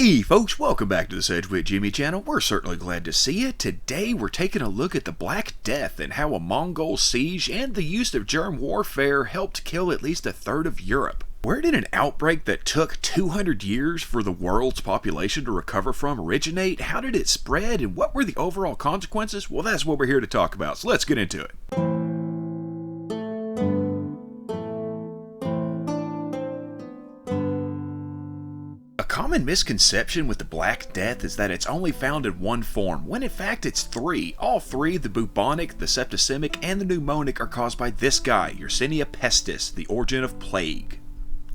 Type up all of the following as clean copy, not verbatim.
Hey folks, welcome back to the Sedgwick Jimmy channel. We're certainly glad to see you. Today we're taking a look at the Black Death and how a Mongol siege and the use of germ warfare helped kill at least a third of Europe. Where did an outbreak that took 200 years for the world's population to recover from originate? How did it spread, and what were the overall consequences? Well, that's what we're here to talk about, so let's get into it. A common misconception with the Black Death is that it's only found in one form, when in fact it's three. All three, the bubonic, the septicemic, and the pneumonic, are caused by this guy, Yersinia pestis, the origin of plague.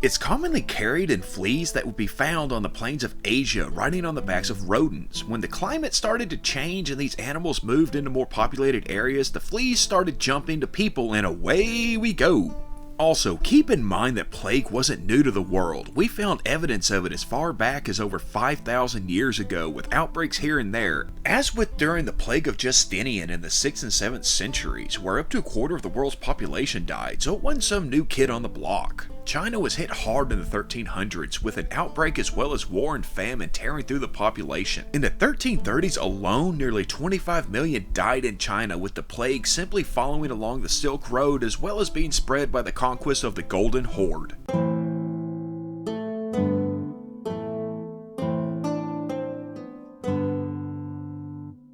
It's commonly carried in fleas that would be found on the plains of Asia, riding on the backs of rodents. When the climate started to change and these animals moved into more populated areas, the fleas started jumping to people, and away we go. Also, keep in mind that plague wasn't new to the world. We found evidence of it as far back as over 5,000 years ago, with outbreaks here and there. As with during the plague of Justinian in the 6th and 7th centuries, where up to a quarter of the world's population died, so it wasn't some new kid on the block. China was hit hard in the 1300s, with an outbreak as well as war and famine tearing through the population. In the 1330s alone, nearly 25 million died in China, with the plague simply following along the Silk Road as well as being spread by the conquest of the Golden Horde.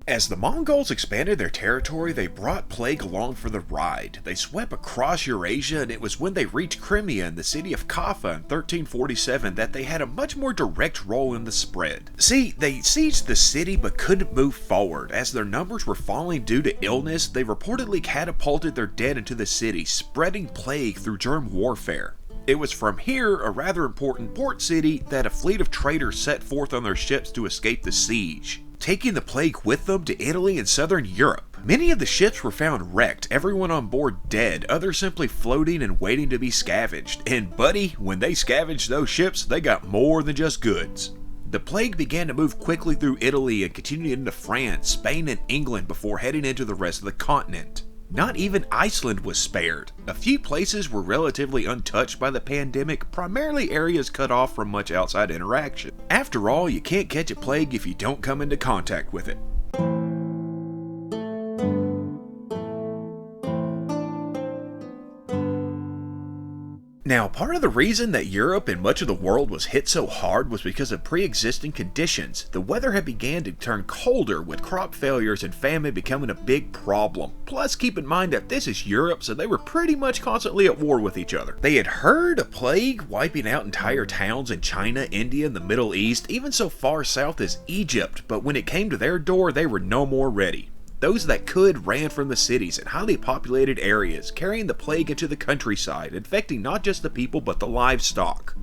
As the Mongols expanded their territory, they brought plague along for the ride. They swept across Eurasia, and it was when they reached Crimea and the city of Kaffa in 1347 that they had a much more direct role in the spread. See, they sieged the city but couldn't move forward. As their numbers were falling due to illness, they reportedly catapulted their dead into the city, spreading plague through germ warfare. It was from here, a rather important port city, that a fleet of traders set forth on their ships to escape the siege, taking the plague with them to Italy and southern Europe. Many of the ships were found wrecked, everyone on board dead, others simply floating and waiting to be scavenged. And buddy, when they scavenged those ships, they got more than just goods. The plague began to move quickly through Italy and continued into France, Spain, and England before heading into the rest of the continent. Not even Iceland was spared. A few places were relatively untouched by the pandemic, primarily areas cut off from much outside interaction. After all, you can't catch a plague if you don't come into contact with it. Now, part of the reason that Europe and much of the world was hit so hard was because of pre-existing conditions. The weather had began to turn colder, with crop failures and famine becoming a big problem. Plus, keep in mind that this is Europe, so they were pretty much constantly at war with each other. They had heard of plague wiping out entire towns in China, India, and the Middle East, even so far south as Egypt, but when it came to their door, they were no more ready. Those that could ran from the cities and highly populated areas, carrying the plague into the countryside, infecting not just the people but the livestock.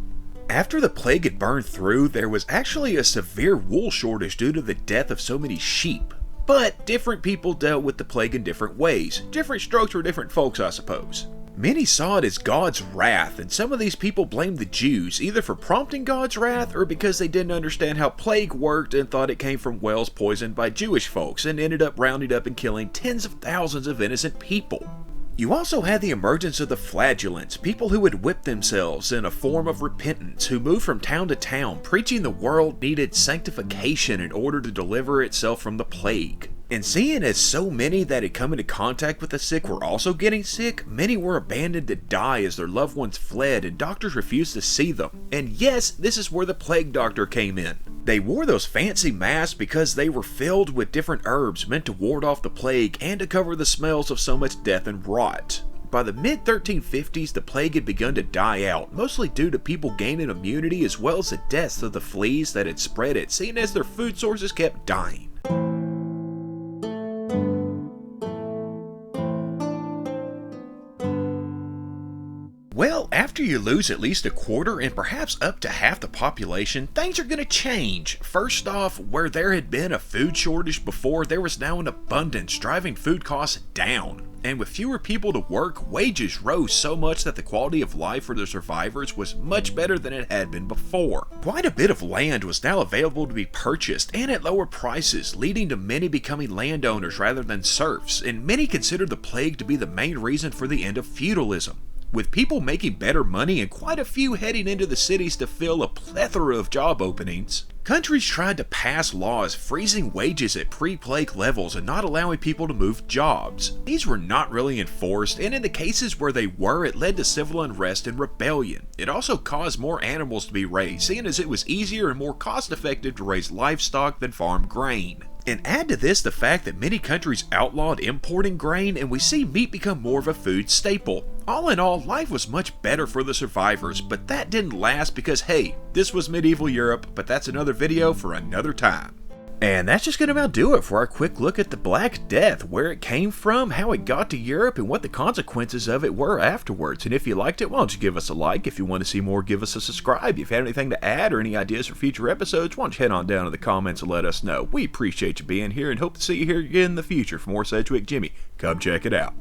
After the plague had burned through, there was actually a severe wool shortage due to the death of so many sheep. But different people dealt with the plague in different ways. Different strokes for different folks, I suppose. Many saw it as God's wrath, and some of these people blamed the Jews, either for prompting God's wrath or because they didn't understand how plague worked and thought it came from wells poisoned by Jewish folks and ended up rounding up and killing tens of thousands of innocent people. You also had the emergence of the flagellants, people who would whip themselves in a form of repentance, who moved from town to town, preaching the world needed sanctification in order to deliver itself from the plague. And seeing as so many that had come into contact with the sick were also getting sick, many were abandoned to die as their loved ones fled and doctors refused to see them. And yes, this is where the plague doctor came in. They wore those fancy masks because they were filled with different herbs meant to ward off the plague and to cover the smells of so much death and rot. By the mid-1350s, the plague had begun to die out, mostly due to people gaining immunity as well as the deaths of the fleas that had spread it, seeing as their food sources kept dying. Well, after you lose at least a quarter and perhaps up to half the population, things are going to change. First off, where there had been a food shortage before, there was now an abundance, driving food costs down. And with fewer people to work, wages rose so much that the quality of life for the survivors was much better than it had been before. Quite a bit of land was now available to be purchased, and at lower prices, leading to many becoming landowners rather than serfs, and many considered the plague to be the main reason for the end of feudalism. with people making better money and quite a few heading into the cities to fill a plethora of job openings. Countries tried to pass laws freezing wages at pre-plague levels and not allowing people to move jobs. These were not really enforced, and in the cases where they were, it led to civil unrest and rebellion. It also caused more animals to be raised, seeing as it was easier and more cost-effective to raise livestock than farm grain. And add to this the fact that many countries outlawed importing grain, and we see meat become more of a food staple. All in all, life was much better for the survivors, but that didn't last because, hey, this was medieval Europe, but that's another video for another time. And that's just going to about do it for our quick look at the Black Death, where it came from, how it got to Europe, and what the consequences of it were afterwards. And if you liked it, why don't you give us a like? If you want to see more, give us a subscribe. If you have anything to add or any ideas for future episodes, why don't you head on down to the comments and let us know. We appreciate you being here and hope to see you here again in the future for more Sedgwick Jimmy. Come check it out.